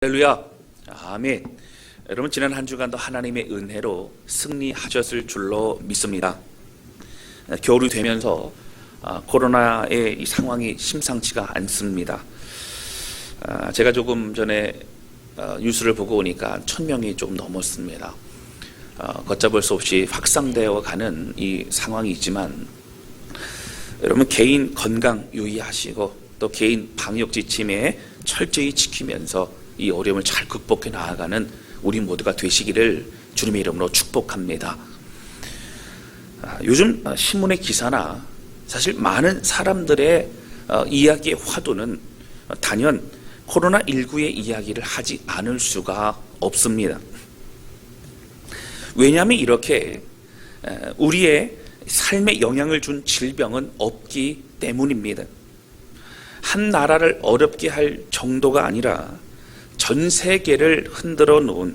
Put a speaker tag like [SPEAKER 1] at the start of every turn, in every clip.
[SPEAKER 1] 할렐루야. 아멘. 여러분, 지난 한 주간도 하나님의 은혜로 승리하셨을 줄로 믿습니다. 겨울이 되면서 코로나의 이 상황이 심상치가 않습니다. 제가 조금 전에 뉴스를 보고 오니까 1000명이 좀 넘었습니다. 걷잡을 수 없이 확산되어 가는 이 상황이 있지만, 여러분, 개인 건강 유의하시고 또 개인 방역 지침에 철저히 지키면서 이 어려움을 잘 극복해 나아가는 우리 모두가 되시기를 주님의 이름으로 축복합니다. 요즘 신문의 기사나 사실 많은 사람들의 이야기의 화두는 단연 코로나19의 이야기를 하지 않을 수가 없습니다. 왜냐하면 이렇게 우리의 삶에 영향을 준 질병은 없기 때문입니다. 한 나라를 어렵게 할 정도가 아니라 전 세계를 흔들어 놓은,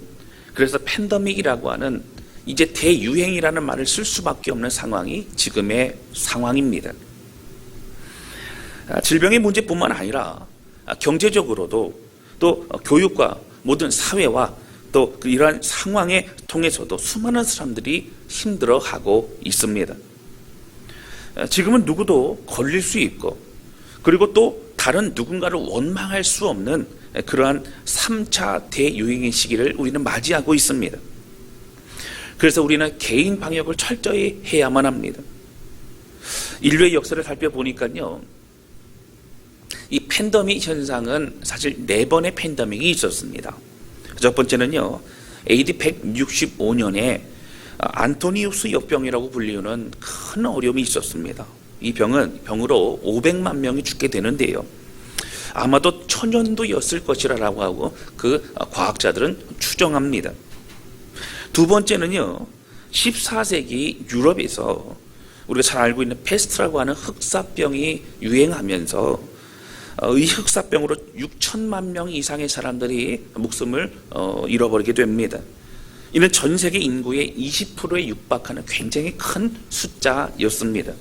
[SPEAKER 1] 그래서 팬데믹이라고 하는 이제 대유행이라는 말을 쓸 수밖에 없는 상황이 지금의 상황입니다. 질병의 문제뿐만 아니라 경제적으로도 또 교육과 모든 사회와 또 이러한 상황에 통해서도 수많은 사람들이 힘들어하고 있습니다. 지금은 누구도 걸릴 수 있고, 그리고 또 다른 누군가를 원망할 수 없는 그러한 3차 대유행의 시기를 우리는 맞이하고 있습니다. 그래서 우리는 개인 방역을 철저히 해야만 합니다. 인류의 역사를 살펴보니까요, 이 팬데믹 현상은 사실 4번의 팬데믹이 있었습니다. 첫 번째는요, AD 165년에 안토니우스 역병이라고 불리우는 큰 어려움이 있었습니다. 이 병으로 500만 명이 죽게 되는데요, 아마도 천연도였을 것이라고 하고 그 과학자들은 추정합니다. 두 번째는요, 14세기 유럽에서 우리가 잘 알고 있는 페스트라고 하는 흑사병이 유행하면서 이 흑사병으로 6천만 명 이상의 사람들이 목숨을 잃어버리게 됩니다. 이는 전 세계 인구의 20%에 육박하는 굉장히 큰 숫자였습니다.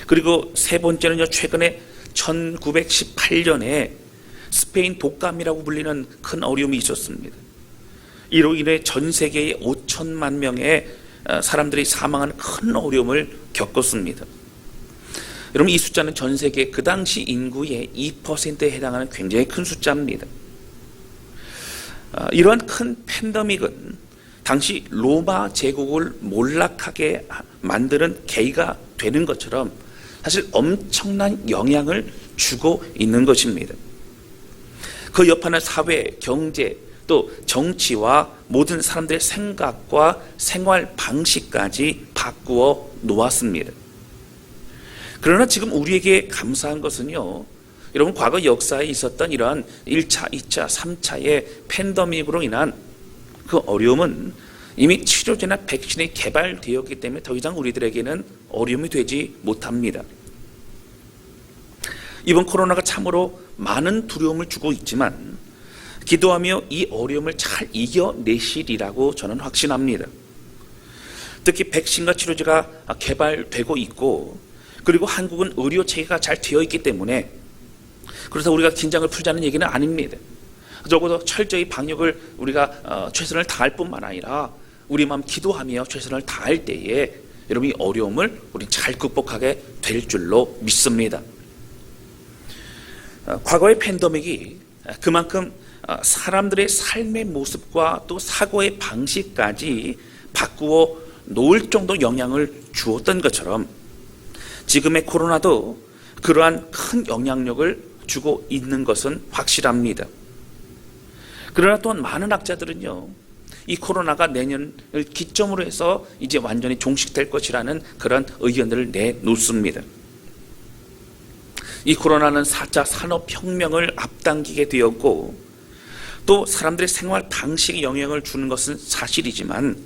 [SPEAKER 1] 그리고 세 번째는요, 최근에 1918년에 스페인 독감이라고 불리는 큰 어려움이 있었습니다. 이로 인해 전 세계의 5천만 명의 사람들이 사망하는 큰 어려움을 겪었습니다. 여러분, 이 숫자는 전 세계 그 당시 인구의 2%에 해당하는 굉장히 큰 숫자입니다. 이러한 큰 팬데믹은 당시 로마 제국을 몰락하게 만드는 계기가 되는 것처럼 사실 엄청난 영향을 주고 있는 것입니다. 그 여파는 사회, 경제, 또 정치와 모든 사람들의 생각과 생활 방식까지 바꾸어 놓았습니다. 그러나 지금 우리에게 감사한 것은요, 여러분, 과거 역사에 있었던 이러한 1차, 2차, 3차의 팬데믹으로 인한 그 어려움은 이미 치료제나 백신이 개발되었기 때문에 더 이상 우리들에게는 어려움이 되지 못합니다. 이번 코로나가 참으로 많은 두려움을 주고 있지만 기도하며 이 어려움을 잘 이겨내시리라고 저는 확신합니다. 특히 백신과 치료제가 개발되고 있고, 그리고 한국은 의료 체계가 잘 되어 있기 때문에, 그래서 우리가 긴장을 풀자는 얘기는 아닙니다. 적어도 철저히 방역을 우리가 최선을 다할 뿐만 아니라 우리 마음 기도하며 최선을 다할 때에 여러분, 이 어려움을 우리 잘 극복하게 될 줄로 믿습니다. 과거의 팬데믹이 그만큼 사람들의 삶의 모습과 또 사고의 방식까지 바꾸어 놓을 정도 영향을 주었던 것처럼 지금의 코로나도 그러한 큰 영향력을 주고 있는 것은 확실합니다. 그러나 또한 많은 학자들은요, 이 코로나가 내년을 기점으로 해서 이제 완전히 종식될 것이라는 그런 의견들을 내놓습니다. 이 코로나는 4차 산업혁명을 앞당기게 되었고, 또 사람들의 생활 방식에 영향을 주는 것은 사실이지만,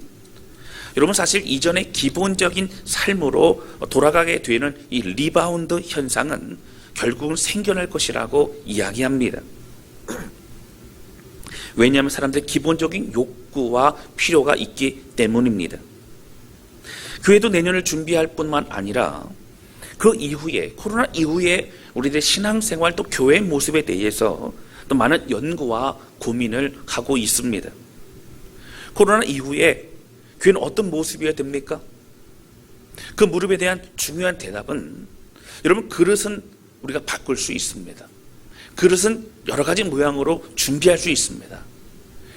[SPEAKER 1] 여러분, 사실 이전의 기본적인 삶으로 돌아가게 되는 이 리바운드 현상은 결국은 생겨날 것이라고 이야기합니다. 왜냐하면 사람들의 기본적인 욕구와 필요가 있기 때문입니다. 교회도 내년을 준비할 뿐만 아니라 그 이후에, 코로나 이후에 우리들의 신앙생활 또 교회의 모습에 대해서 또 많은 연구와 고민을 하고 있습니다. 코로나 이후에 교회는 어떤 모습이어야 됩니까? 그 물음에 대한 중요한 대답은, 여러분, 그릇은 우리가 바꿀 수 있습니다. 그릇은 여러 가지 모양으로 준비할 수 있습니다.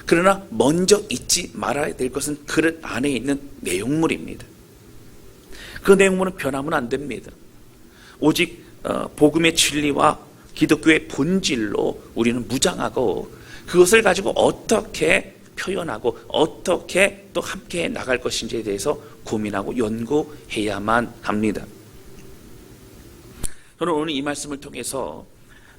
[SPEAKER 1] 그러나 먼저 잊지 말아야 될 것은 그릇 안에 있는 내용물입니다. 그 내용물은 변하면 안 됩니다. 오직 복음의 진리와 기독교의 본질로 우리는 무장하고, 그것을 가지고 어떻게 표현하고 어떻게 또 함께 나갈 것인지에 대해서 고민하고 연구해야만 합니다. 저는 오늘 이 말씀을 통해서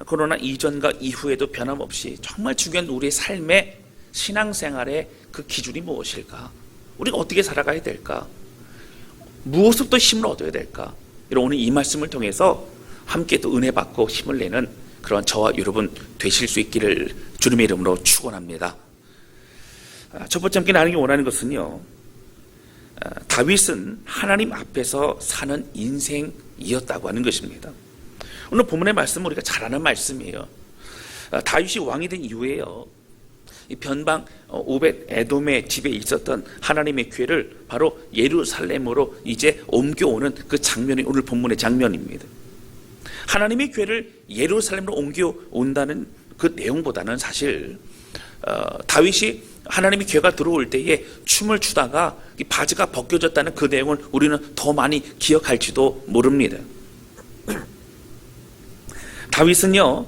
[SPEAKER 1] 코로나 이전과 이후에도 변함없이 정말 중요한 우리의 삶의 신앙생활의 그 기준이 무엇일까? 우리가 어떻게 살아가야 될까? 무엇으로부터 힘을 얻어야 될까? 이런 오늘 이 말씀을 통해서 함께 또 은혜 받고 힘을 내는 그런 저와 여러분 되실 수 있기를 주님의 이름으로 축원합니다. 첫 번째 함께 나누기 원하는 것은요, 다윗은 하나님 앞에서 사는 인생이었다고 하는 것입니다. 오늘 본문의 말씀은 우리가 잘 아는 말씀이에요. 다윗이 왕이 된 이후에요, 이 변방 오벳 에돔의 집에 있었던 하나님의 교회를 바로 예루살렘으로 이제 옮겨오는 그 장면이 오늘 본문의 장면입니다. 하나님의 교회를 예루살렘으로 옮겨온다는 그 내용보다는 사실 다윗이 하나님의 교회가 들어올 때에 춤을 추다가 바지가 벗겨졌다는 그 내용을 우리는 더 많이 기억할지도 모릅니다. 다윗은요,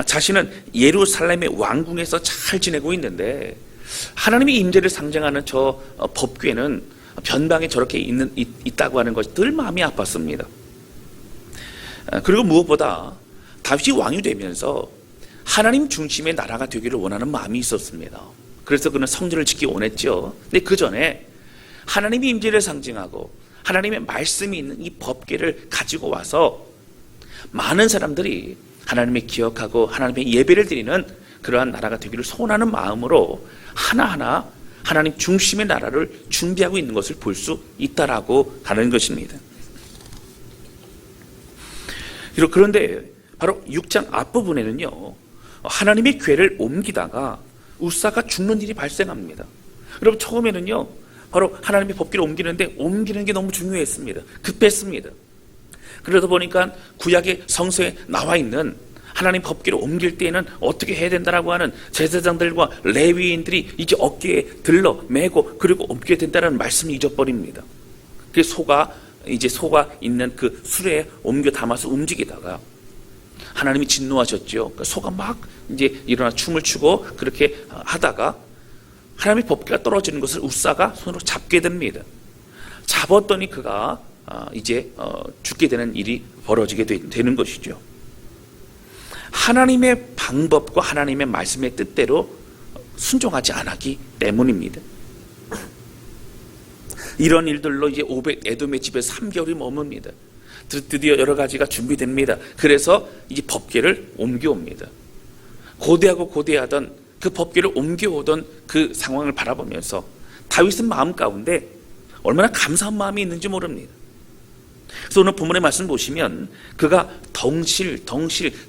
[SPEAKER 1] 자신은 예루살렘의 왕궁에서 잘 지내고 있는데 하나님의 임재를 상징하는 저 법궤는 변방에 저렇게 있다고 하는 것이 늘 마음이 아팠습니다. 그리고 무엇보다 다윗이 왕이 되면서 하나님 중심의 나라가 되기를 원하는 마음이 있었습니다. 그래서 그는 성전을 짓기 원했죠. 근데 그 전에 하나님의 임재를 상징하고 하나님의 말씀이 있는 이 법궤를 가지고 와서 많은 사람들이 하나님을 기억하고 하나님의 예배를 드리는 그러한 나라가 되기를 소원하는 마음으로 하나하나 하나님 중심의 나라를 준비하고 있는 것을 볼 수 있다라고 하는 것입니다. 그런데 바로 6장 앞부분에는요, 하나님의 궤를 옮기다가 우사가 죽는 일이 발생합니다. 여러분, 처음에는요, 바로 하나님의 법궤를 옮기는데 옮기는 게 너무 중요했습니다. 급했습니다. 그러다 보니까 구약의 성서에 나와 있는 하나님 법궤를 옮길 때에는 어떻게 해야 된다라고 하는 제사장들과 레위인들이 이제 어깨에 들러 매고 그리고 옮겨야 된다는 말씀을 잊어버립니다. 그 소가 있는 그 수레에 옮겨 담아서 움직이다가 하나님이 진노하셨죠. 그러니까 소가 막 이제 일어나 춤을 추고 그렇게 하다가 하나님의 법궤가 떨어지는 것을 우사가 손으로 잡게 됩니다. 잡았더니 그가 이제 죽게 되는 일이 벌어지게 되는 것이죠. 하나님의 방법과 하나님의 말씀의 뜻대로 순종하지 않았기 때문입니다. 이런 일들로 이제 오벳 에돔의 집에 3개월이 머뭅니다. 드디어 여러 가지가 준비됩니다. 그래서 이제 법궤를 옮겨옵니다. 고대하던 그 법궤를 옮겨오던 그 상황을 바라보면서 다윗은 마음 가운데 얼마나 감사한 마음이 있는지 모릅니다. 그래서 오늘 본문의 말씀 보시면 그가 덩실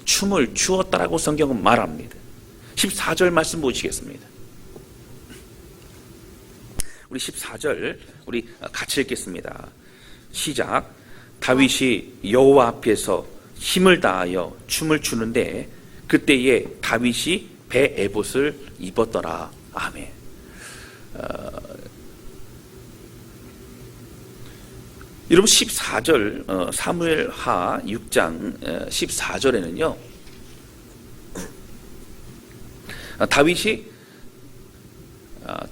[SPEAKER 1] 춤을 추었다라고 성경은 말합니다. 14절 말씀 보시겠습니다. 우리 14절 우리 같이 읽겠습니다. 시작. 다윗이 여호와 앞에서 힘을 다하여 춤을 추는데 그때에 다윗이 배 에봇을 입었더라. 아멘. 여러분, 14절 사무엘하 6장 14절에는요 다윗이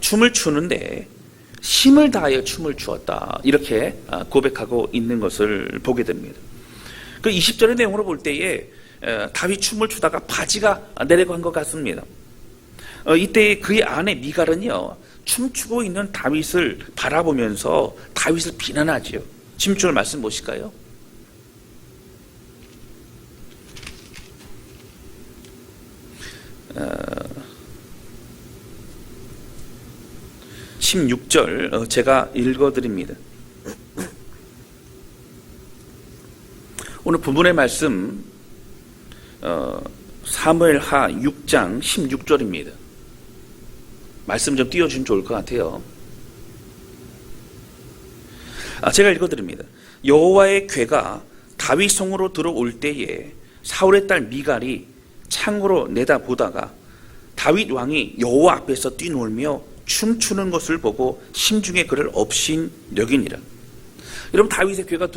[SPEAKER 1] 춤을 추는데 힘을 다하여 춤을 추었다, 이렇게 고백하고 있는 것을 보게 됩니다. 그 20절의 내용으로 볼 때에 다윗 춤을 추다가 바지가 내려간 것 같습니다. 이때 그의 아내 미갈은요 춤추고 있는 다윗을 바라보면서 다윗을 비난하지요. 16절 말씀 보실까요? 어, 16절 제가 읽어드립니다. 오늘 본문의 말씀 사무엘하 6장 16절입니다. 말씀 좀 띄워주시면 좋을 것 같아요. 제가 읽어드립니다. 여호와의 궤가 다윗 성으로 들어올 때에 사울의 딸 미갈이 창으로 내다보다가 다윗 왕이 여호와 앞에서 뛰놀며 춤추는 것을 보고 심중에 그를 업신 여기니라. 여러분, 다윗의 궤가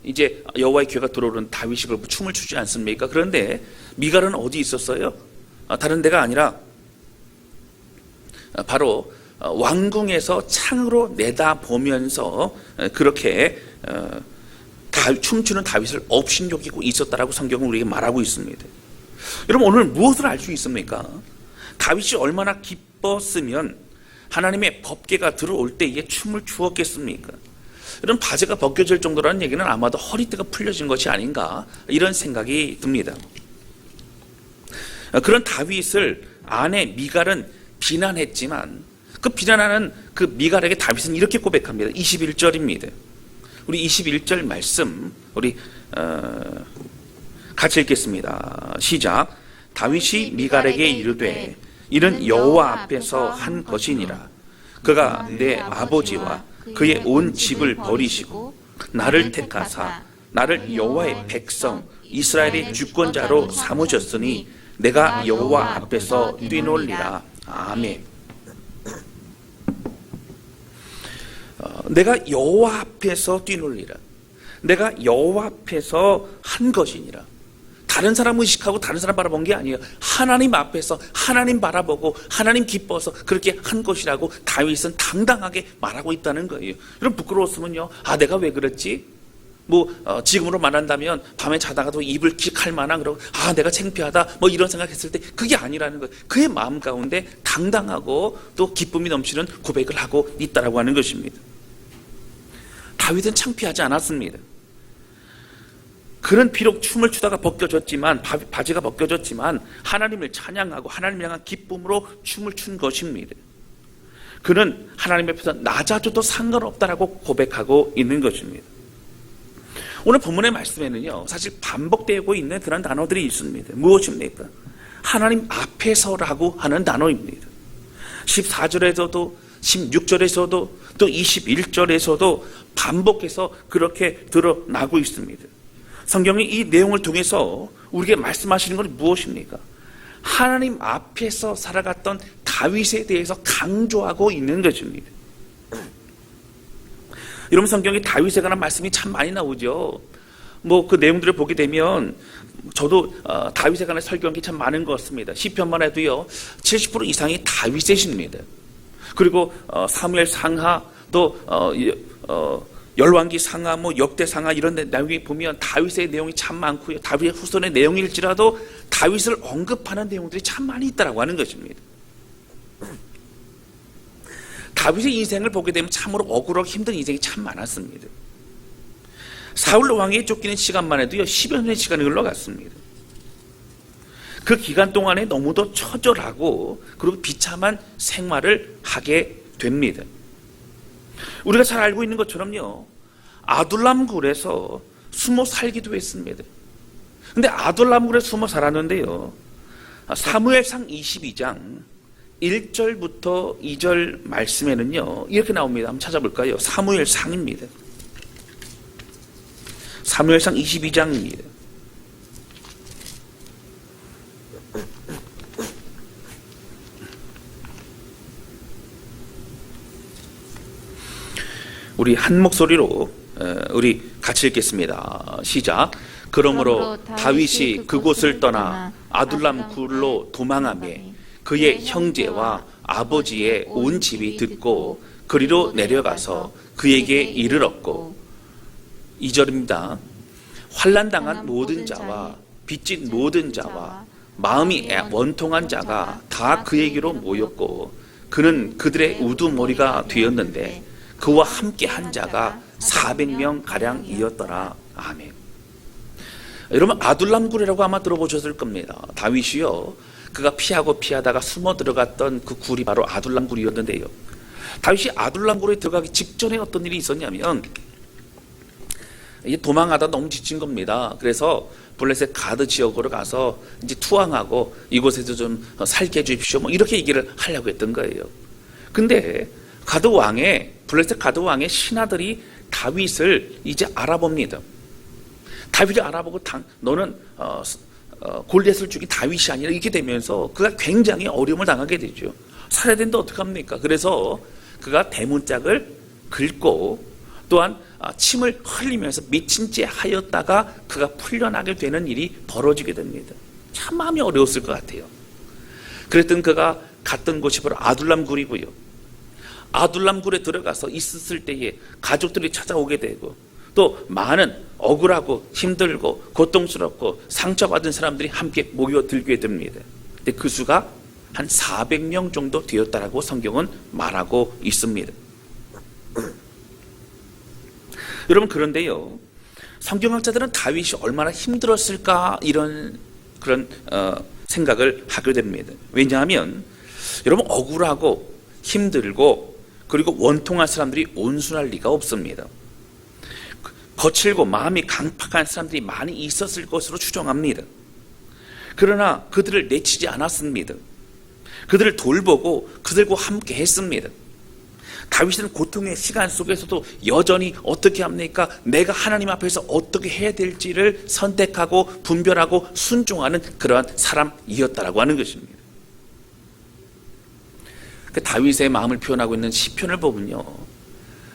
[SPEAKER 1] 이제 여호와의 궤가 들어오는 다윗이 그걸 춤을 추지 않습니까? 그런데 미갈은 어디 있었어요? 다른 데가 아니라 바로 왕궁에서 창으로 내다보면서 그렇게 춤추는 다윗을 업신여기고 있었다라고 성경은 우리에게 말하고 있습니다. 여러분, 오늘 무엇을 알 수 있습니까? 다윗이 얼마나 기뻤으면 하나님의 법궤가 들어올 때에 춤을 추었겠습니까? 여러분, 바지가 벗겨질 정도라는 얘기는 아마도 허리띠가 풀려진 것이 아닌가, 이런 생각이 듭니다. 그런 다윗을 아내 미갈은 비난했지만 그 비난하는 그 미갈에게 다윗은 이렇게 고백합니다. 21절입니다. 우리 21절 말씀 우리 같이 읽겠습니다. 시작. 다윗이 미갈에게 이르되 이는 여호와 앞에서 한 것이니라. 그가 내 아버지와 그의 온 집을 버리시고 나를 택하사 나를 여호와의 백성 이스라엘의 주권자로 삼으셨으니 내가 여호와 앞에서 뛰놀리라. 아멘. 내가 여호와 앞에서 뛰놀리라. 내가 여호와 앞에서 한 것이니라. 다른 사람 의식하고 다른 사람 바라본 게 아니에요. 하나님 앞에서 하나님 바라보고 하나님 기뻐서 그렇게 한 것이라고 다윗은 당당하게 말하고 있다는 거예요. 여러분, 부끄러웠으면요, 내가 왜 그랬지? 지금으로 말한다면 밤에 자다가도 입을 킥할 만한, 그러고 내가 창피하다 이런 생각했을 때 그게 아니라는 거예요. 그의 마음 가운데 당당하고 또 기쁨이 넘치는 고백을 하고 있다라고 하는 것입니다. 다윗은 창피하지 않았습니다. 그는 비록 춤을 추다가 벗겨졌지만, 바지가 벗겨졌지만 하나님을 찬양하고 하나님을 향한 기쁨으로 춤을 춘 것입니다. 그는 하나님 앞에서 낮아져도 상관없다라고 고백하고 있는 것입니다. 오늘 본문의 말씀에는요, 사실 반복되고 있는 그런 단어들이 있습니다. 무엇입니까? 하나님 앞에서라고 하는 단어입니다. 14절에서도 16절에서도 또 21절에서도 반복해서 그렇게 드러나고 있습니다. 성경이 이 내용을 통해서 우리에게 말씀하시는 것은 무엇입니까? 하나님 앞에서 살아갔던 다윗에 대해서 강조하고 있는 것입니다. 여러분, 성경에 다윗에 관한 말씀이 참 많이 나오죠. 그 내용들을 보게 되면 저도 다윗에 관한 설교한 게 참 많은 것 같습니다. 시편만 해도요 70% 이상이 다윗의 시입니다. 그리고 사무엘 상하, 또 열왕기 상하, 역대 상하 이런 내용이 보면 다윗의 내용이 참 많고요. 다윗의 후손의 내용일지라도 다윗을 언급하는 내용들이 참 많이 있다라고 하는 것입니다. 다윗의 인생을 보게 되면 참으로 억울하고 힘든 인생이 참 많았습니다. 사울 왕에게 쫓기는 시간만 해도요 10여 년의 시간이 흘러갔습니다. 그 기간 동안에 너무도 처절하고 그리고 비참한 생활을 하게 됩니다. 우리가 잘 알고 있는 것처럼요, 아둘람 굴에서 숨어 살기도 했습니다. 근데 아둘람 굴에 숨어 살았는데요, 사무엘상 22장 1절부터 2절 말씀에는요 이렇게 나옵니다. 한번 찾아볼까요? 사무엘상입니다. 사무엘상 22장입니다. 우리 한 목소리로 우리 같이 읽겠습니다. 시작. 그러므로 다윗이 그곳을 떠나 아둘람 굴로 도망하며 그의 형제와 아버지의 온 집이 듣고 그리로 내려가서 그에게 이르렀고, 2절입니다. 환난당한 모든 자와 빚진 모든 자와 마음이 원통한 자가 다 그에게로 모였고 그는 그들의 우두머리가 되었는데 그와 함께 한 자가 400명 가량이었더라. 아멘. 여러분, 아둘람굴이라고 아마 들어보셨을 겁니다. 다윗이요, 그가 피하다가 숨어 들어갔던 그 굴이 바로 아둘람굴이었는데요, 다윗이 아둘람굴에 들어가기 직전에 어떤 일이 있었냐면 이게 도망가다 너무 지친 겁니다. 그래서 블레셋 가드 지역으로 가서 이제 투항하고 이곳에서 좀 살게 해주십시오. 뭐 이렇게 얘기를 하려고 했던 거예요. 근데 블레셋 가드 왕의 신하들이 다윗을 이제 알아봅니다. 다윗을 알아보고 너는 골리앗을 죽인 다윗이 아니라 이렇게 되면서 그가 굉장히 어려움을 당하게 되죠. 살아야 되는데 어떡합니까? 그래서 그가 대문짝을 긁고 또한 침을 흘리면서 미친 채 하였다가 그가 풀려나게 되는 일이 벌어지게 됩니다. 참 마음이 어려웠을 것 같아요. 그랬던 그가 갔던 곳이 바로 아둘람 굴이고요. 아둘람 굴에 들어가서 있었을 때에 가족들이 찾아오게 되고 또 많은 억울하고 힘들고 고통스럽고 상처받은 사람들이 함께 모여들게 됩니다. 근데 그 수가 한 400명 정도 되었다라고 성경은 말하고 있습니다. 여러분, 그런데요, 성경학자들은 다윗이 얼마나 힘들었을까 이런 그런 생각을 하게 됩니다. 왜냐하면 여러분, 억울하고 힘들고 그리고 원통한 사람들이 온순할 리가 없습니다. 거칠고 마음이 강팍한 사람들이 많이 있었을 것으로 추정합니다. 그러나 그들을 내치지 않았습니다. 그들을 돌보고 그들과 함께 했습니다. 다윗은 고통의 시간 속에서도 여전히 어떻게 합니까? 내가 하나님 앞에서 어떻게 해야 될지를 선택하고 분별하고 순종하는 그러한 사람이었다라고 하는 것입니다. 그 다윗의 마음을 표현하고 있는 시편을 보면요,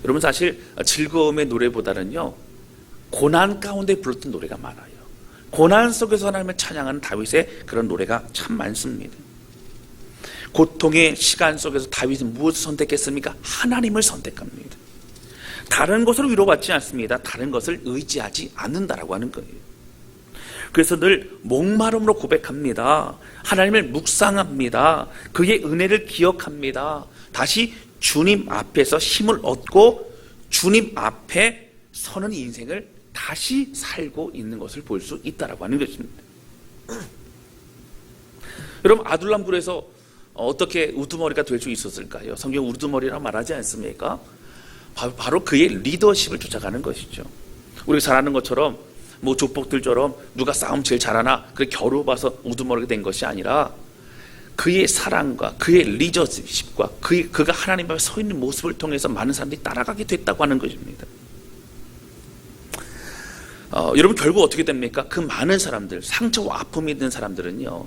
[SPEAKER 1] 여러분 사실 즐거움의 노래보다는요 고난 가운데 불렀던 노래가 많아요. 고난 속에서 하나님을 찬양하는 다윗의 그런 노래가 참 많습니다. 고통의 시간 속에서 다윗은 무엇을 선택했습니까? 하나님을 선택합니다. 다른 것으로 위로받지 않습니다. 다른 것을 의지하지 않는다라고 하는 거예요. 그래서 늘 목마름으로 고백합니다. 하나님을 묵상합니다. 그의 은혜를 기억합니다. 다시 주님 앞에서 힘을 얻고 주님 앞에 서는 인생을 다시 살고 있는 것을 볼 수 있다라고 하는 것입니다. 여러분, 아둘람 굴에서 어떻게 우두머리가 될 수 있었을까요? 성경 우두머리라 말하지 않습니까? 바로 그의 리더십을 쫓아가는 것이죠. 우리가 잘 아는 것처럼 뭐 족복들처럼 누가 싸움 제일 잘하나 그렇게 겨루 봐서 우두머리가 된 것이 아니라 그의 사랑과 그의 리더십과 그가 하나님 앞에 서 있는 모습을 통해서 많은 사람들이 따라가게 됐다고 하는 것입니다. 여러분, 결국 어떻게 됩니까? 그 많은 사람들, 상처와 아픔이 있는 사람들은요,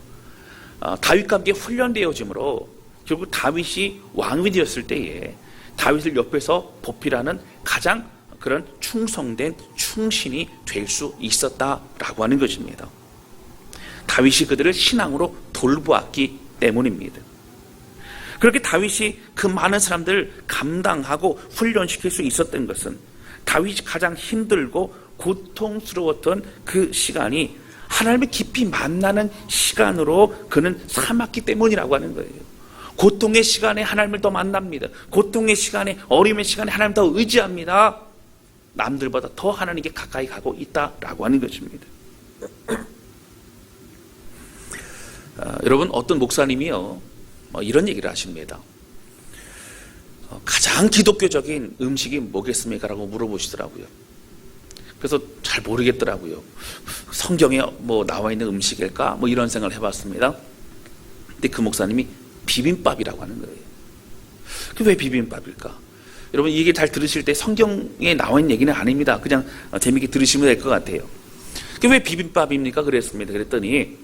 [SPEAKER 1] 다윗과 함께 훈련되어짐으로 결국 다윗이 왕이 되었을 때에 다윗을 옆에서 보필하는 가장 그런 충성된 충신이 될 수 있었다라고 하는 것입니다. 다윗이 그들을 신앙으로 돌보았기 때문입니다. 그렇게 다윗이 그 많은 사람들을 감당하고 훈련시킬 수 있었던 것은 다윗이 가장 힘들고 고통스러웠던 그 시간이 하나님을 깊이 만나는 시간으로 그는 삼았기 때문이라고 하는 거예요. 고통의 시간에 하나님을 더 만납니다. 고통의 시간에, 어려움의 시간에 하나님을 더 의지합니다. 남들보다 더 하나님께 가까이 가고 있다라고 하는 것입니다. 여러분, 어떤 목사님이요 이런 얘기를 하십니다. 가장 기독교적인 음식이 뭐겠습니까? 라고 물어보시더라고요. 그래서 잘 모르겠더라고요. 성경에 뭐 나와 있는 음식일까? 뭐 이런 생각을 해봤습니다. 근데 그 목사님이 비빔밥이라고 하는 거예요. 왜 비빔밥일까? 여러분, 이게 잘 들으실 때 성경에 나와 있는 얘기는 아닙니다. 그냥 재미있게 들으시면 될 것 같아요. 왜 비빔밥입니까? 그랬습니다. 그랬더니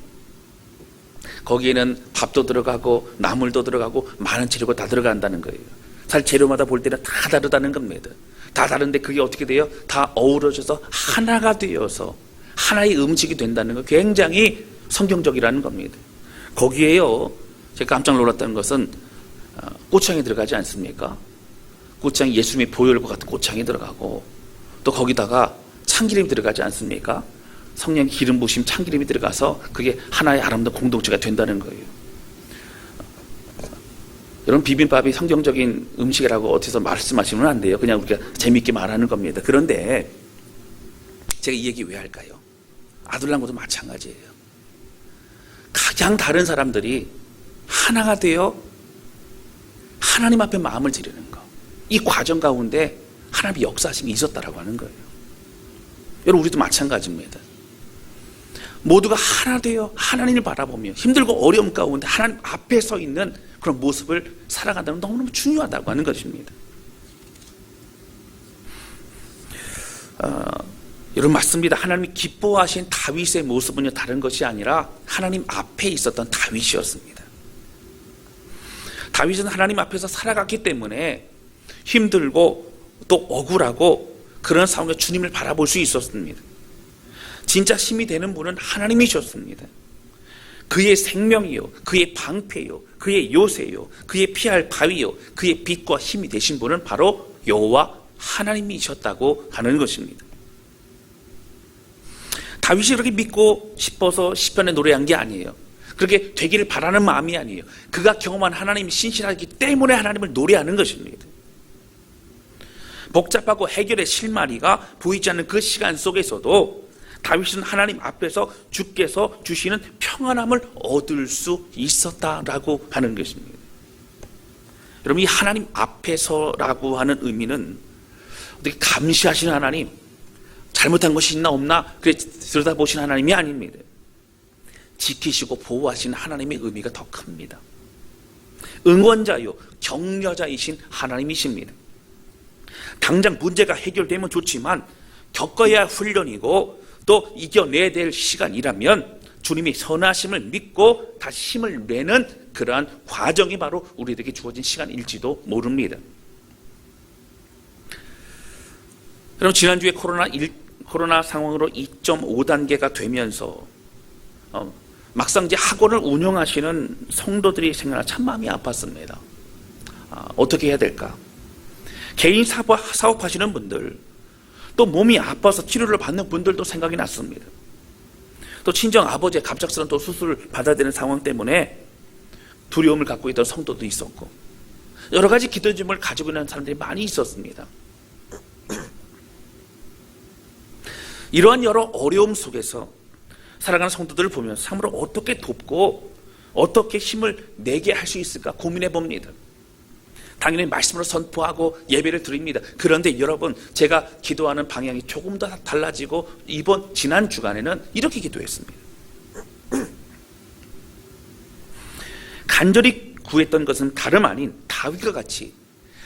[SPEAKER 1] 거기에는 밥도 들어가고 나물도 들어가고 많은 재료가 다 들어간다는 거예요. 사실 재료마다 볼 때는 다 다르다는 겁니다. 다 다른데 그게 어떻게 돼요? 다 어우러져서 하나가 되어서 하나의 음식이 된다는 거, 굉장히 성경적이라는 겁니다. 거기에요, 제가 깜짝 놀랐다는 것은 고창이 들어가지 않습니까? 고창이 예수님의 보혈과 같은 고창이 들어가고 또 거기다가 참기름이 들어가지 않습니까? 성령 기름 부으심 참기름이 들어가서 그게 하나의 아름다운 공동체가 된다는 거예요. 여러분, 비빔밥이 성경적인 음식이라고 어디서 말씀하시면 안 돼요. 그냥 우리가 재미있게 말하는 겁니다. 그런데 제가 이 얘기 왜 할까요? 아둘람과도 마찬가지예요. 가장 다른 사람들이 하나가 되어 하나님 앞에 마음을 드리는 거, 이 과정 가운데 하나님의 역사심이 있었다라고 하는 거예요. 여러분, 우리도 마찬가지입니다. 모두가 하나 되어 하나님을 바라보며 힘들고 어려움 가운데 하나님 앞에 서 있는 그런 모습을 살아간다는 건 너무너무 중요하다고 하는 것입니다. 여러분, 맞습니다. 하나님이 기뻐하신 다윗의 모습은요, 다른 것이 아니라 하나님 앞에 있었던 다윗이었습니다. 다윗은 하나님 앞에서 살아갔기 때문에 힘들고 또 억울하고 그런 상황에 주님을 바라볼 수 있었습니다. 진짜 힘이 되는 분은 하나님이셨습니다. 그의 생명이요, 그의 방패요, 그의 요새요, 그의 피할 바위요, 그의 빛과 힘이 되신 분은 바로 여호와 하나님이셨다고 하는 것입니다. 다윗이 그렇게 믿고 싶어서 시편에 노래한 게 아니에요. 그렇게 되기를 바라는 마음이 아니에요. 그가 경험한 하나님이 신실하기 때문에 하나님을 노래하는 것입니다. 복잡하고 해결의 실마리가 보이지 않는 그 시간 속에서도 다윗은 하나님 앞에서 주께서 주시는 평안함을 얻을 수 있었다라고 하는 것입니다. 여러분, 이 하나님 앞에서라고 하는 의미는 어떻게 감시하시는 하나님, 잘못한 것이 있나 없나 그래 들여다보시는 하나님이 아닙니다. 지키시고 보호하시는 하나님의 의미가 더 큽니다. 응원자요, 격려자이신 하나님이십니다. 당장 문제가 해결되면 좋지만 겪어야 할 훈련이고 또 이겨내야 될 시간이라면 주님의 선하심을 믿고 다시 힘을 내는 그러한 과정이 바로 우리에게 주어진 시간일지도 모릅니다. 여러분, 지난주에 코로나 상황으로 2.5단계가 되면서 막상 이제 학원을 운영하시는 성도들이 생각나 참 마음이 아팠습니다. 어떻게 해야 될까? 개인 사업하시는 분들, 또 몸이 아파서 치료를 받는 분들도 생각이 났습니다. 또 친정 아버지의 갑작스러운 또 수술을 받아야 되는 상황 때문에 두려움을 갖고 있던 성도도 있었고, 여러 가지 기도 제목을 가지고 있는 사람들이 많이 있었습니다. 이러한 여러 어려움 속에서 살아가는 성도들을 보면서 참으로 어떻게 돕고 어떻게 힘을 내게 할 수 있을까 고민해 봅니다. 당연히 말씀으로 선포하고 예배를 드립니다. 그런데 여러분, 제가 기도하는 방향이 조금 더 달라지고 지난 주간에는 이렇게 기도했습니다. 간절히 구했던 것은 다름 아닌 다윗과 같이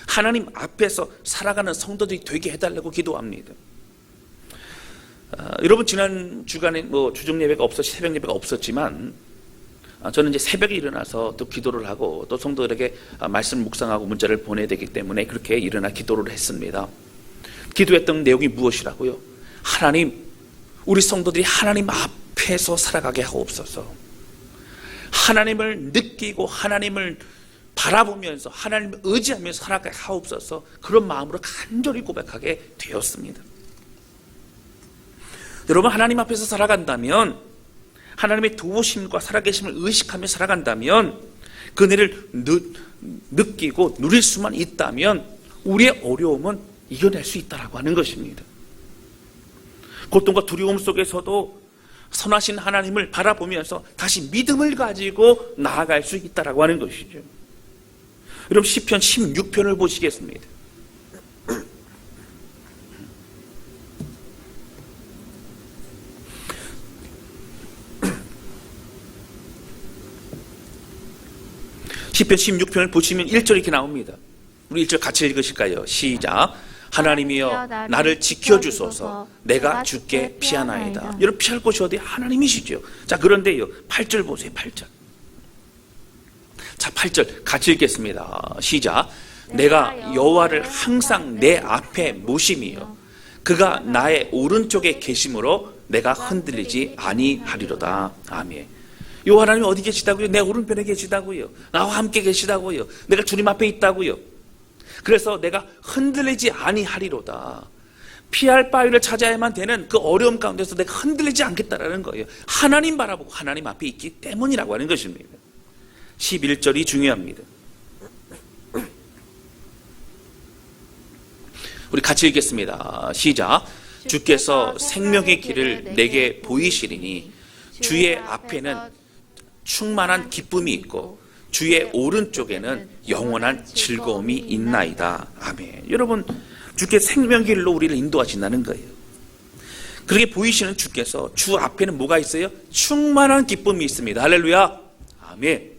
[SPEAKER 1] 하나님 앞에서 살아가는 성도들이 되게 해달라고 기도합니다. 여러분, 지난 주간에 주중 예배가 새벽 예배가 없었지만 저는 이제 새벽에 일어나서 또 기도를 하고 또 성도들에게 말씀 묵상하고 문자를 보내야 되기 때문에 그렇게 일어나 기도를 했습니다. 기도했던 내용이 무엇이라고요? 하나님, 우리 성도들이 하나님 앞에서 살아가게 하옵소서. 하나님을 느끼고 하나님을 바라보면서 하나님을 의지하면서 살아가게 하옵소서. 그런 마음으로 간절히 고백하게 되었습니다. 여러분, 하나님 앞에서 살아간다면, 하나님의 도우심과 살아계심을 의식하며 살아간다면, 그 은혜를 느끼고 누릴 수만 있다면 우리의 어려움은 이겨낼 수 있다라고 하는 것입니다. 고통과 두려움 속에서도 선하신 하나님을 바라보면서 다시 믿음을 가지고 나아갈 수 있다라고 하는 것이죠. 여러분, 시편 16편을 보시겠습니다. 시편 16편을 보시면 1절 이렇게 나옵니다. 우리 1절 같이 읽으실까요? 시작. 하나님이여 나를 지켜주소서. 내가 주께 피하나이다. 여러분, 피할 곳이 어디? 하나님이시죠. 자, 그런데요, 8절 보세요. 8절. 자, 8절 같이 읽겠습니다. 시작. 내가 여호와를 항상 내 앞에 모심이요 그가 나의 오른쪽에 계심으로 내가 흔들리지 아니하리로다. 아멘. 요 하나님이 어디 계시다고요? 내 오른편에 계시다고요. 나와 함께 계시다고요. 내가 주님 앞에 있다고요. 그래서 내가 흔들리지 아니하리로다. 피할 바위를 찾아야만 되는 그 어려움 가운데서 내가 흔들리지 않겠다라는 거예요. 하나님 바라보고 하나님 앞에 있기 때문이라고 하는 것입니다. 11절이 중요합니다. 우리 같이 읽겠습니다. 시작. 주께서 생명의 길을 내게 보이시리니 주의 앞에는 충만한 기쁨이 있고 주의 오른쪽에는 영원한 즐거움이 있나이다. 아멘. 여러분, 주께 생명의 길로 우리를 인도하신다는 거예요. 그렇게 보이시는 주께서 주 앞에는 뭐가 있어요? 충만한 기쁨이 있습니다. 할렐루야. 아멘.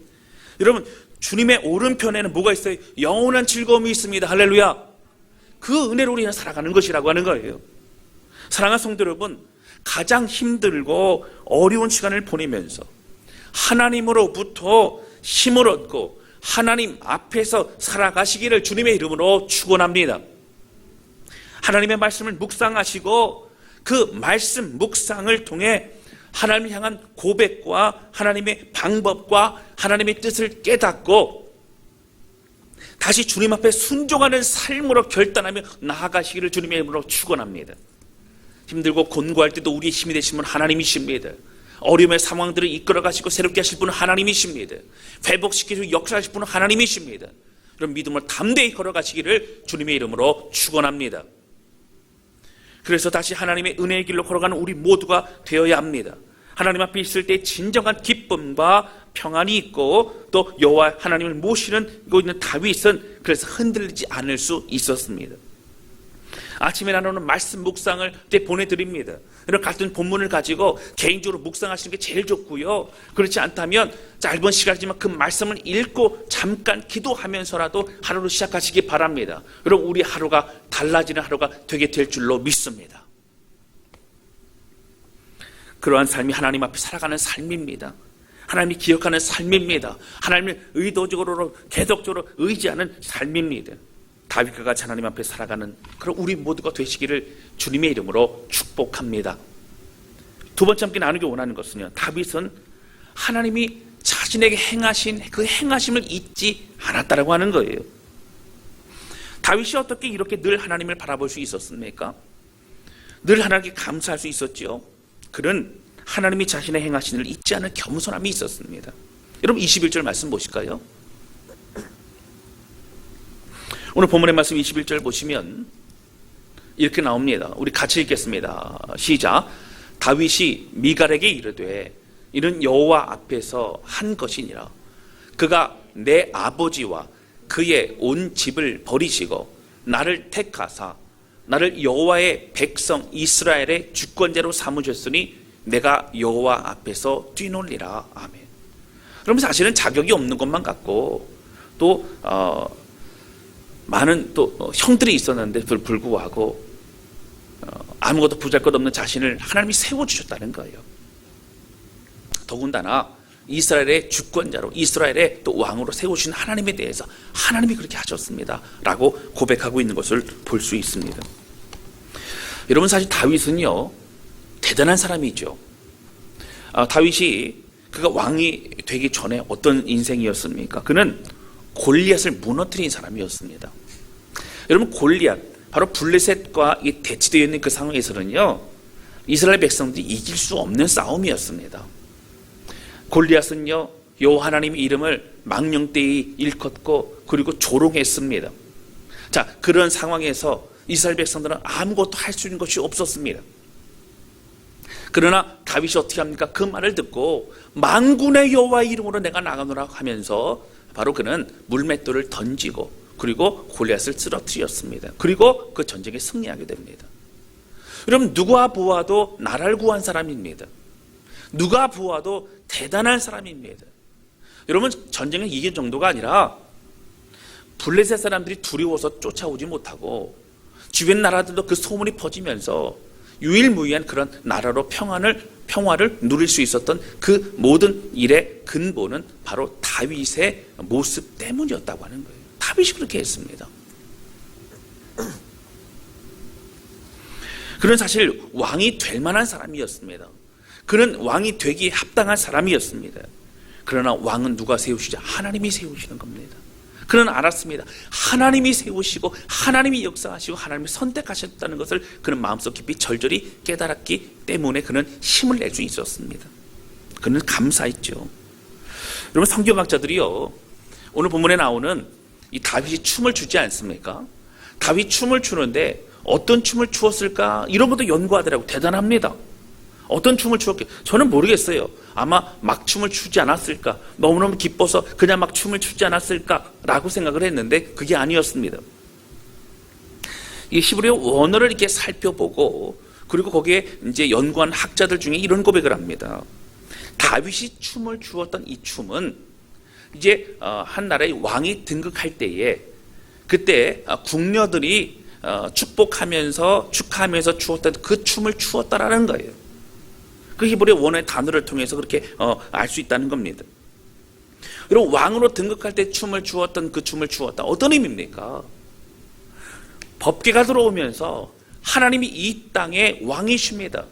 [SPEAKER 1] 여러분, 주님의 오른편에는 뭐가 있어요? 영원한 즐거움이 있습니다. 할렐루야. 그 은혜로 우리는 살아가는 것이라고 하는 거예요. 사랑하는 성도 여러분, 가장 힘들고 어려운 시간을 보내면서 하나님으로부터 힘을 얻고 하나님 앞에서 살아가시기를 주님의 이름으로 축원합니다. 하나님의 말씀을 묵상하시고 그 말씀 묵상을 통해 하나님을 향한 고백과 하나님의 방법과 하나님의 뜻을 깨닫고 다시 주님 앞에 순종하는 삶으로 결단하며 나아가시기를 주님의 이름으로 축원합니다. 힘들고 곤고할 때도 우리의 힘이 되신 분은 하나님이십니다. 어려움의 상황들을 이끌어 가시고 새롭게 하실 분은 하나님이십니다. 회복시키시고 역사하실 분은 하나님이십니다. 이런 믿음을 담대히 걸어가시기를 주님의 이름으로 축원합니다. 그래서 다시 하나님의 은혜의 길로 걸어가는 우리 모두가 되어야 합니다. 하나님 앞에 있을 때 진정한 기쁨과 평안이 있고 또 여호와 하나님을 모시는 다윗은 그래서 흔들리지 않을 수 있었습니다. 아침에 나누는 말씀 묵상을 보내드립니다. 이런 같은 본문을 가지고 개인적으로 묵상하시는 게 제일 좋고요. 그렇지 않다면 짧은 시간이지만 그 말씀을 읽고 잠깐 기도하면서라도 하루를 시작하시기 바랍니다. 여러분, 우리 하루가 달라지는 하루가 되게 될 줄로 믿습니다. 그러한 삶이 하나님 앞에 살아가는 삶입니다. 하나님이 기억하는 삶입니다. 하나님을 의도적으로 계속적으로 의지하는 삶입니다. 다윗과 같이 하나님 앞에 살아가는 그런 우리 모두가 되시기를 주님의 이름으로 축복합니다. 두 번째 함께 나누기 원하는 것은요, 다윗은 하나님이 자신에게 행하신 그 행하심을 잊지 않았다라고 하는 거예요. 다윗이 어떻게 이렇게 늘 하나님을 바라볼 수 있었습니까? 늘 하나님께 감사할 수 있었죠. 그는 하나님이 자신의 행하신 일을 잊지 않은 겸손함이 있었습니다. 여러분, 21절 말씀 보실까요? 오늘 본문의 말씀 21절 보시면 이렇게 나옵니다. 우리 같이 읽겠습니다. 시작. 다윗이 미갈에게 이르되 이는 여호와 앞에서 한 것이니라. 그가 내 아버지와 그의 온 집을 버리시고 나를 택하사 나를 여호와의 백성 이스라엘의 주권자로 삼으셨으니 내가 여호와 앞에서 뛰놀리라. 아멘. 그러면 사실은 자격이 없는 것만 같고 또 많은 또 형들이 있었는데 불구하고 아무것도 보잘것없는 자신을 하나님이 세워주셨다는 거예요. 더군다나 이스라엘의 주권자로 이스라엘의 또 왕으로 세우신 하나님에 대해서 하나님이 그렇게 하셨습니다 라고 고백하고 있는 것을 볼 수 있습니다. 여러분, 사실 다윗은요 대단한 사람이죠. 다윗이 그가 왕이 되기 전에 어떤 인생이었습니까? 그는 골리앗을 무너뜨린 사람이었습니다. 여러분, 골리앗 바로 블레셋과 대치되어 있는 그 상황에서는요 이스라엘 백성들이 이길 수 없는 싸움이었습니다. 골리앗은요 여호와 하나님의 이름을 망령되이 일컫고 그리고 조롱했습니다. 자, 그런 상황에서 이스라엘 백성들은 아무것도 할 수 있는 것이 없었습니다. 그러나 다윗이 어떻게 합니까? 그 말을 듣고 만군의 여호와의 이름으로 내가 나가노라 하면서 바로 그는 물맷돌을 던지고 그리고 골리앗을 쓰러뜨렸습니다. 그리고 그 전쟁에 승리하게 됩니다. 여러분, 누가 보아도 나라를 구한 사람입니다. 누가 보아도 대단한 사람입니다. 여러분, 전쟁은 이긴 정도가 아니라 블레셋 사람들이 두려워서 쫓아오지 못하고 주변 나라들도 그 소문이 퍼지면서 유일무이한 그런 나라로 평화를 누릴 수 있었던 그 모든 일의 근본은 바로 다윗의 모습 때문이었다고 하는 거예요. 다윗이 그렇게 했습니다. 그는 사실 왕이 될 만한 사람이었습니다. 그는 왕이 되기에 합당한 사람이었습니다. 그러나 왕은 누가 세우시죠? 하나님이 세우시는 겁니다. 그는 알았습니다. 하나님이 세우시고 하나님이 역사하시고 하나님이 선택하셨다는 것을 그는 마음속 깊이 절절히 깨달았기 때문에 그는 힘을 낼 수 있었습니다. 그는 감사했죠. 여러분, 성경학자들이요 오늘 본문에 나오는 이 다윗이 춤을 추지 않습니까? 다윗 춤을 추는데 어떤 춤을 추었을까? 이런 것도 연구하더라고요. 대단합니다. 어떤 춤을 추었게? 저는 모르겠어요. 아마 막 춤을 추지 않았을까? 너무너무 기뻐서 그냥 막 춤을 추지 않았을까라고 생각을 했는데 그게 아니었습니다. 이 히브리어 원어를 이렇게 살펴보고 그리고 거기에 이제 연구한 학자들 중에 이런 고백을 합니다. 다윗이 춤을 추었던 이 춤은 이제 한 나라의 왕이 등극할 때에 그때 궁녀들이 축복하면서 축하하면서 추었던 그 춤을 추었다라는 거예요. 그 히브리 원어의 단어를 통해서 그렇게 알 수 있다는 겁니다. 여러분, 왕으로 등극할 때 춤을 추었던 그 춤을 추었다. 어떤 의미입니까? 법궤가 들어오면서 하나님이 이 땅의 왕이십니다.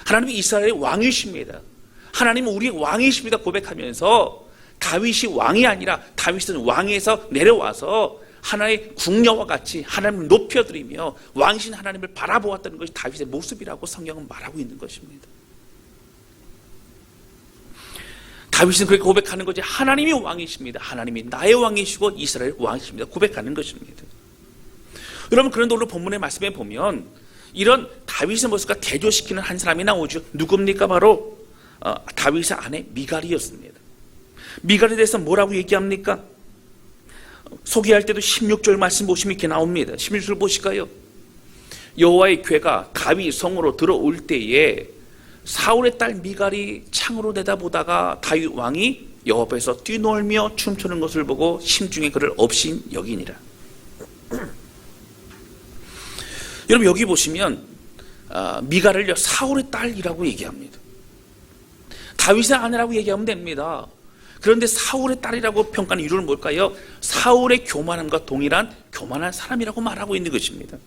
[SPEAKER 1] 하나님이 이스라엘의 왕이십니다. 하나님은 우리의 왕이십니다 고백하면서 다윗이 왕이 아니라 다윗은 왕에서 내려와서 하나의 궁녀와 같이 하나님을 높여드리며 왕이신 하나님을 바라보았다는 것이 다윗의 모습이라고 성경은 말하고 있는 것입니다. 다윗은 그렇게 고백하는 거지. 하나님이 왕이십니다. 하나님이 나의 왕이시고 이스라엘 왕이십니다. 고백하는 것입니다. 여러분, 그런데 오늘 본문의 말씀에 보면 이런 다윗의 모습과 대조시키는 한 사람이 나오죠. 누굽니까? 바로 다윗의 아내 미갈이었습니다. 미갈에 대해서 뭐라고 얘기합니까? 소개할 때도 16절 말씀 보시면 이렇게 나옵니다. 16절 보실까요? 여호와의 궤가 다윗 성으로 들어올 때에 사울의 딸 미갈이 창으로 내다보다가 다윗 왕이 여호와 앞에서 뛰놀며 춤추는 것을 보고 심중에 그를 업신 여기니라. 여러분, 여기 보시면 미갈을 사울의 딸이라고 얘기합니다. 다윗의 아내라고 얘기하면 됩니다. 그런데 사울의 딸이라고 평가하는 이유는 뭘까요? 사울의 교만함과 동일한 교만한 사람이라고 말하고 있는 것입니다.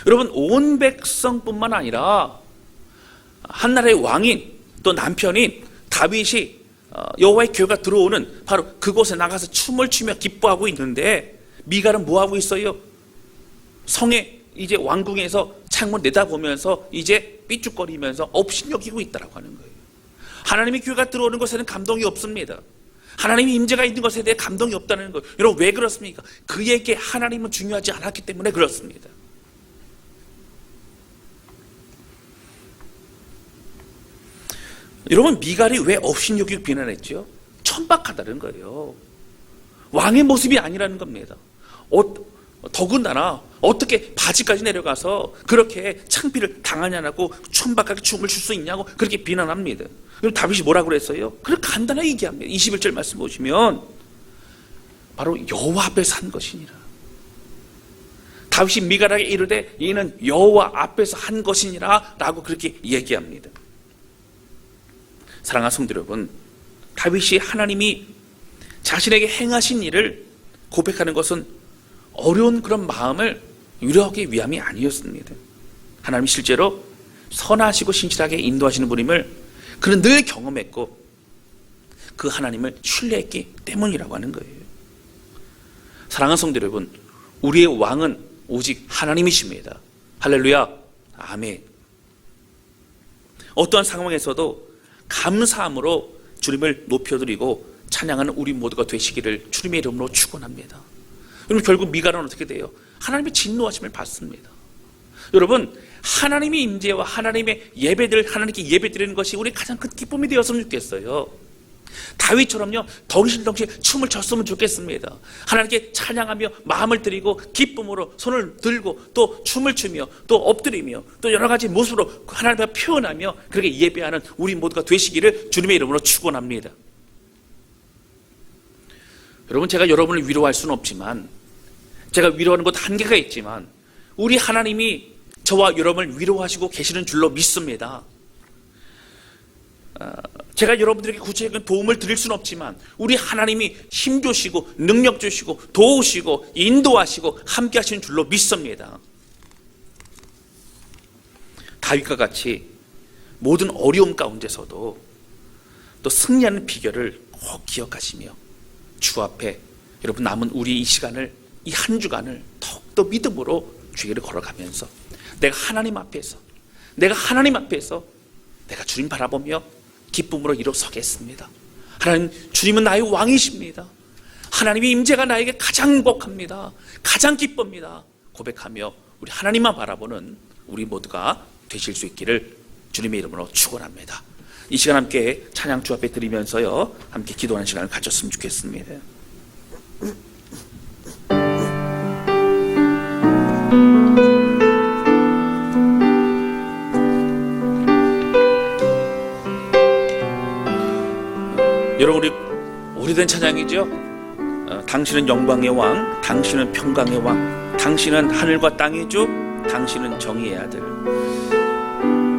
[SPEAKER 1] 여러분, 온 백성뿐만 아니라 한 나라의 왕인 또 남편인 다윗이 여호와의 궤가 들어오는 바로 그곳에 나가서 춤을 추며 기뻐하고 있는데 미갈은 뭐하고 있어요? 성에 이제 왕궁에서 창문 내다보면서 이제 삐죽거리면서 업신여기고 있다라고 하는 거예요. 하나님의 궤가 들어오는 것에는 감동이 없습니다. 하나님의 임재가 있는 것에 대해 감동이 없다는 거예요. 여러분, 왜 그렇습니까? 그에게 하나님은 중요하지 않았기 때문에 그렇습니다. 여러분, 미갈이 왜 업신여기고 비난했죠? 천박하다는 거예요. 왕의 모습이 아니라는 겁니다. 더군다나 어떻게 바지까지 내려가서 그렇게 창피를 당하냐고 천박하게 춤을 출 수 있냐고 그렇게 비난합니다. 그럼 다윗이 뭐라고 그랬어요? 그걸 간단하게 얘기합니다. 21절 말씀 보시면 바로 여호와 앞에서 한 것이니라. 다윗이 미갈에게 이르되 이는 여호와 앞에서 한 것이니라 라고 그렇게 얘기합니다. 사랑하는 성도 여러분, 다윗이 하나님이 자신에게 행하신 일을 고백하는 것은 어려운 그런 마음을 위로하기 위함이 아니었습니다. 하나님이 실제로 선하시고 신실하게 인도하시는 분임을 그는 늘 경험했고 그 하나님을 신뢰했기 때문이라고 하는 거예요. 사랑하는 성도 여러분, 우리의 왕은 오직 하나님이십니다. 할렐루야, 아멘. 어떠한 상황에서도 감사함으로 주님을 높여드리고 찬양하는 우리 모두가 되시기를 주님의 이름으로 축원합니다. 여러분, 결국 미갈은 어떻게 돼요? 하나님의 진노하심을 받습니다. 여러분, 하나님의 임재와 하나님의 예배들, 하나님께 예배드리는 것이 우리 가장 큰 기쁨이 되었으면 좋겠어요. 다윗처럼요, 덩실덩실 춤을 췄으면 좋겠습니다. 하나님께 찬양하며 마음을 드리고 기쁨으로 손을 들고 또 춤을 추며 또 엎드리며 또 여러 가지 모습으로 하나님 앞에 표현하며 그렇게 예배하는 우리 모두가 되시기를 주님의 이름으로 축원합니다. 여러분, 제가 여러분을 위로할 수는 없지만, 제가 위로하는 것 한계가 있지만 우리 하나님이 저와 여러분을 위로하시고 계시는 줄로 믿습니다. 제가 여러분들에게 구체적인 도움을 드릴 수는 없지만 우리 하나님이 힘 주시고 능력 주시고 도우시고 인도하시고 함께 하시는 줄로 믿습니다. 다윗과 같이 모든 어려움 가운데서도 또 승리하는 비결을 꼭 기억하시며 주 앞에 여러분 남은 우리 이 시간을, 이 한 주간을 더욱더 믿음으로 주의를 걸어가면서 내가 하나님 앞에서 내가 주님 바라보며 기쁨으로 일어서겠습니다. 하나님, 주님은 나의 왕이십니다. 하나님의 임재가 나에게 가장 행복합니다. 가장 기쁩니다. 고백하며 우리 하나님만 바라보는 우리 모두가 되실 수 있기를 주님의 이름으로 축원합니다. 이 시간 함께 찬양 주 앞에 드리면서요, 함께 기도하는 시간을 가졌으면 좋겠습니다. 오래된 찬양이죠. 당신은 영광의 왕, 당신은 평강의 왕, 당신은 하늘과 땅의 주, 당신은 정의의 아들.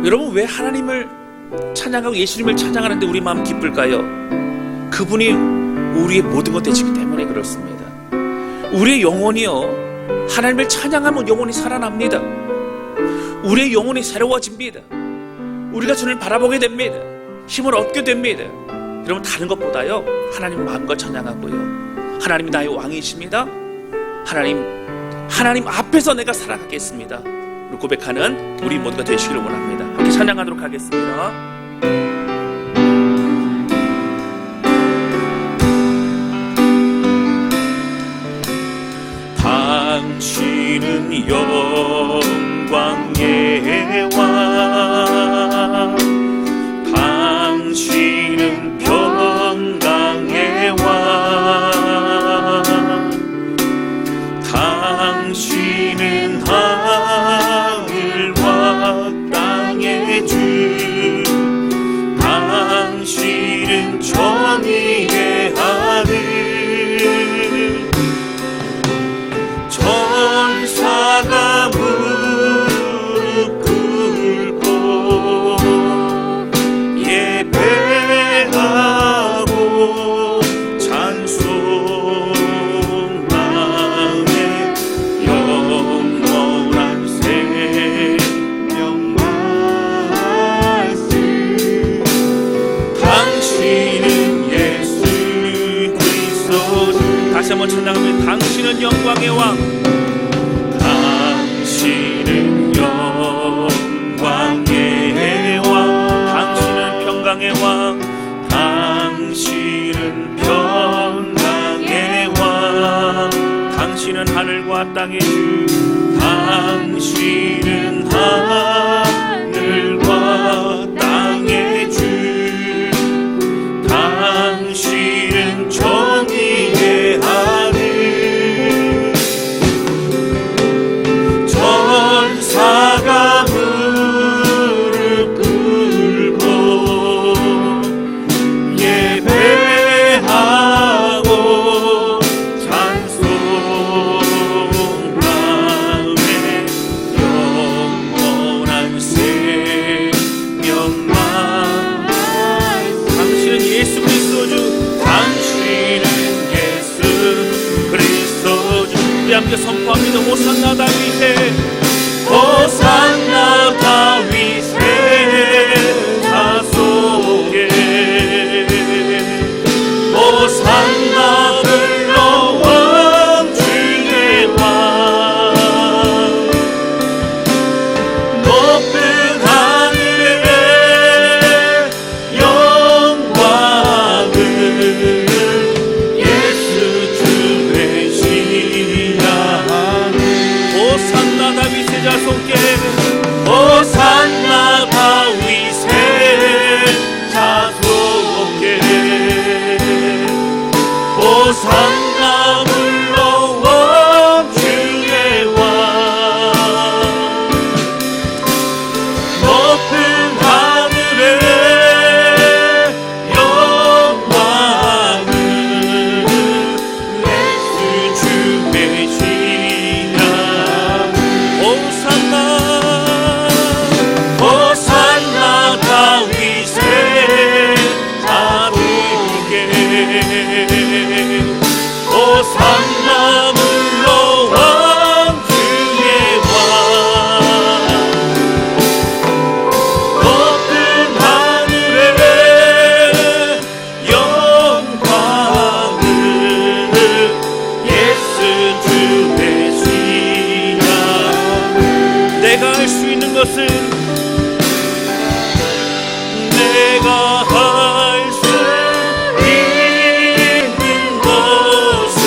[SPEAKER 1] 여러분, 왜 하나님을 찬양하고 예수님을 찬양하는데 우리 마음 기쁠까요? 그분이 우리의 모든 것 되시기 때문에 그렇습니다. 우리의 영혼이요, 하나님을 찬양하면 영혼이 살아납니다. 우리의 영혼이 새로워집니다. 우리가 주를 바라보게 됩니다. 힘을 얻게 됩니다. 여러분, 다른 것보다요, 하나님 마음과 찬양하고요, 하나님이 나의 왕이십니다, 하나님 앞에서 내가 살아가겠습니다, 고백하는 우리 모두가 되시기를 원합니다. 함께 찬양하도록 하겠습니다. 당신은 영광의 왕, 당신은 평강의 왕, 당신은 하늘과 땅의 주, 당신은 정의의 아들. 천사가 무릎 꿇고 예배하고 찬송하네. 영원한 생명 말씀, 당신은 예수 그리스도. 다시 한번 찬양하면, 당신은 영광의 왕, 당신은 영광의 왕, 당신은 평강의 왕, 당신은 평강의 왕, 당신은 하늘과 땅의 주, 당신은 하늘과 땅의 주, 당신은 정의의 아들. 천사가 무릎 꿇고 예배하고 찬송하네. 영원한 생명만. 당신은 예수 그리스도 주, 당신은 예수 그리스도 주. 우리 함께 선포합니다. 호산나 다윗의, 호산나 다윗의 자손에게, 호산나 불러 왕 중의 왕. 높은 하늘에 영광을 예수 주 되시라네. 호산나 다윗의 자손께, 호산나 다윗의 자손께, 호산나 불러 왕 중의 왕. 높은 하늘에 영광을 예수 주 되시라네. 호산나, 호산나 다윗의 자손께, 호산나 불러 왕 중의 왕. 높은 하늘에 영광을 예수 주 되시라네. 내가 할 수 있는 것은, 내가 할 수 있는 것은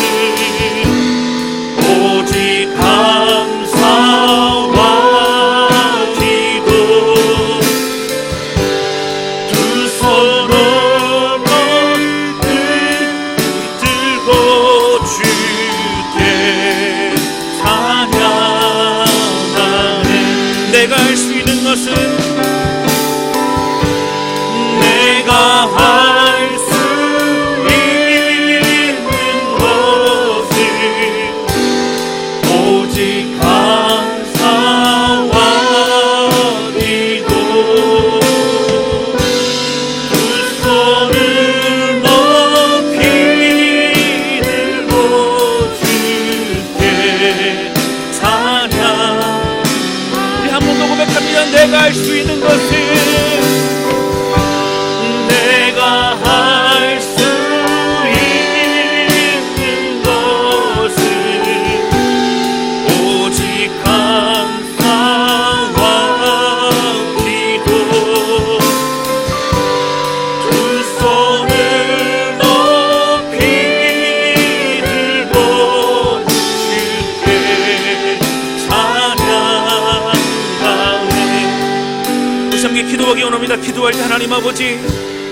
[SPEAKER 1] 기도하기 원합니다. 기도할 때 하나님 아버지,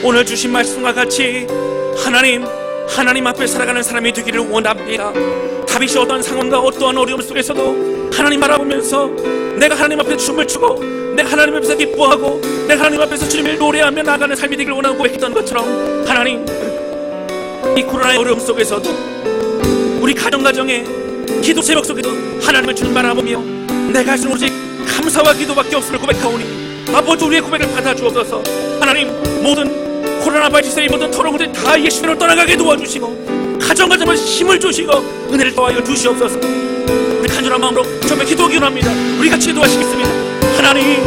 [SPEAKER 1] 오늘 주신 말씀과 같이 하나님 앞에 살아가는 사람이 되기를 원합니다. 다윗이 어떠한 상황과 어떠한 어려움 속에서도 하나님 바라보면서 내가 하나님 앞에 춤을 추고 내가 하나님 앞에서 기뻐하고 내가 하나님 앞에서 주님을 노래하며 나아가는 삶이 되기를 원하고 했던 것처럼, 하나님, 이 코로나의 어려움 속에서도 우리 가정에 기도 제목 속에도 하나님을 주님 바라보며 내가 할 수 있는 오직 감사와 기도밖에 없음을 고백하오니 아버지, 우리의 고백을 받아주옵소서. 하나님, 모든 코로나 바이러스의 모든 더러운 것들 다 예수님으로 떠나가게 도와주시고 가정가정을 힘을 주시고 은혜를 더하여 주시옵소서. 우리 간절한 마음으로 정말 기도하기 원합니다. 우리 같이 기도하시겠습니다. 하나님,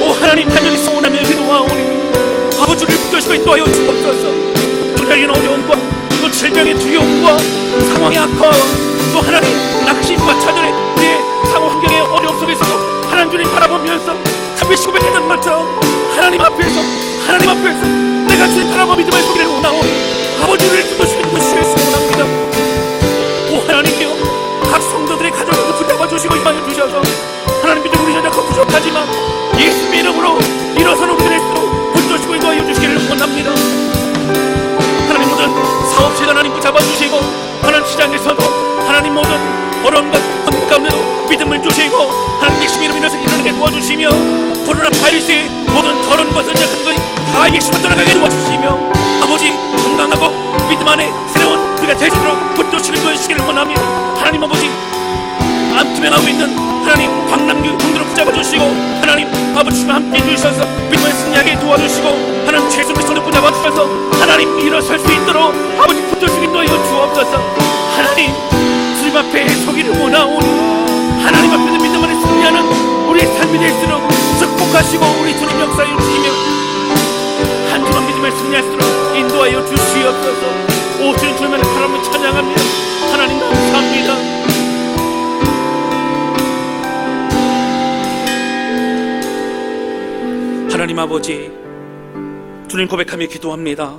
[SPEAKER 1] 오 하나님, 간절히 소원하며 기도하오니 아버지를 붙드시고 인도하여 주옵소서. 적인 어려움과 또 질병의 두려움과 상황의 악화와 또 하나님 낙심과 좌절의 우리의 상황 환경의 어려움 속에서도 하나님 주님 바라보면서 다윗이 고백했던 것처럼 하나님 앞에서 내가 주님 바라보 믿음의 소리를 원하오니 아버지를 붙드시는 것이 원합니다. 오 하나님이여, 각 성도들의 가정도 붙잡아 주시고 임하여 주셔서 하나님 믿음 우리 연약하고 부족하지만 예수의 이름으로 일어서는 우리들의 수로 붙드시고 인도하여 주시기를 원합니다. 하나님, 모든 사업시간 하나님 붙잡아 주시고 하나님 시장에서도 하나님 모든 어려움과 환경 가운데도 믿음을 주시고 하나님 예수의 이름으로 일어나게 도와주시며 코로나 바이러스의 모든 더러운 것을 약한 것이 다 예수로 떠나가게 도와주시며 아버지, 건강하고 믿음 안에 새로운 우리가 될 수 있도록 붙드시기를 도와주시기를 원합니다. 하나님 아버지, 암투명하고 있는 하나님 광남교 형들을 붙잡아 주시고 하나님 아버지 주님 함께 해주셔서 믿음의 승리하게 도와주시고 하나님 죄수 그리스도를 붙잡아 주셔서 하나님 일어설 수 있도록 아버지 붙드시기 도와여 주옵소서. 하나님, 주님 앞에 서기를 원하오니 하나님 앞에서 믿음 안에 승리하는 우리의 삶이 될수록 축복하시고 우리 주님 역사에 주시며 한 주만 믿음에 승리할 수 있도록 인도하여 주시옵소서. 오 주님, 주님만을 바라보며 찬양합니다. 하나님 감사합니다. 하나님 아버지, 주님 고백하며 기도합니다.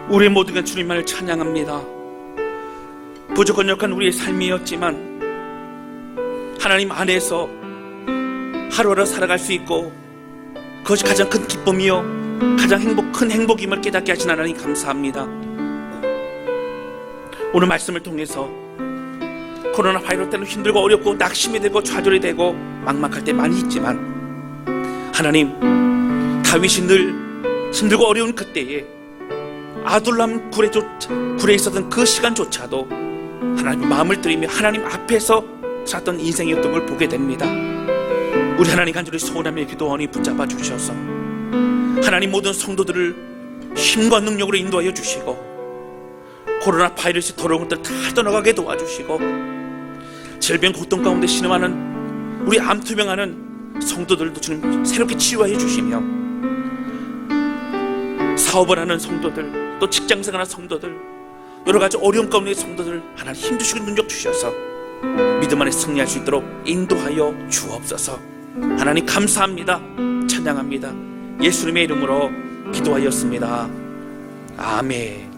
[SPEAKER 1] 우리의 모든 것 주님만을 찬양합니다. 부족한 우리의 삶이었지만 하나님 안에서 하루하루 살아갈 수 있고 그것이 가장 큰 기쁨이요 가장 큰 행복임을 깨닫게 하신 하나님 감사합니다. 오늘 말씀을 통해서 코로나 바이러스 때는 힘들고 어렵고 낙심이 되고 좌절이 되고 막막할 때 많이 있지만 하나님, 다윗이 늘 힘들고 어려운 그때에 아둘람 굴에 있었던 그 시간조차도 하나님 마음을 들이며 하나님 앞에서 살았던 인생이었던 걸 보게 됩니다. 우리 하나님 간절히 소원하며 기도하니 붙잡아 주셔서 하나님 모든 성도들을 힘과 능력으로 인도하여 주시고 코로나 바이러스 더러운 것들 다 떠나가게 도와주시고 질병 고통 가운데 신음하는 우리 암투병하는 성도들도 주님 새롭게 치유해 주시며 사업을 하는 성도들, 또 직장생활하는 성도들, 여러가지 어려움 가운데 성도들 하나님 힘주시고 능력 주셔서 믿음 안에 승리할 수 있도록 인도하여 주옵소서. 하나님 감사합니다. 찬양합니다. 예수님의 이름으로 기도하였습니다. 아멘.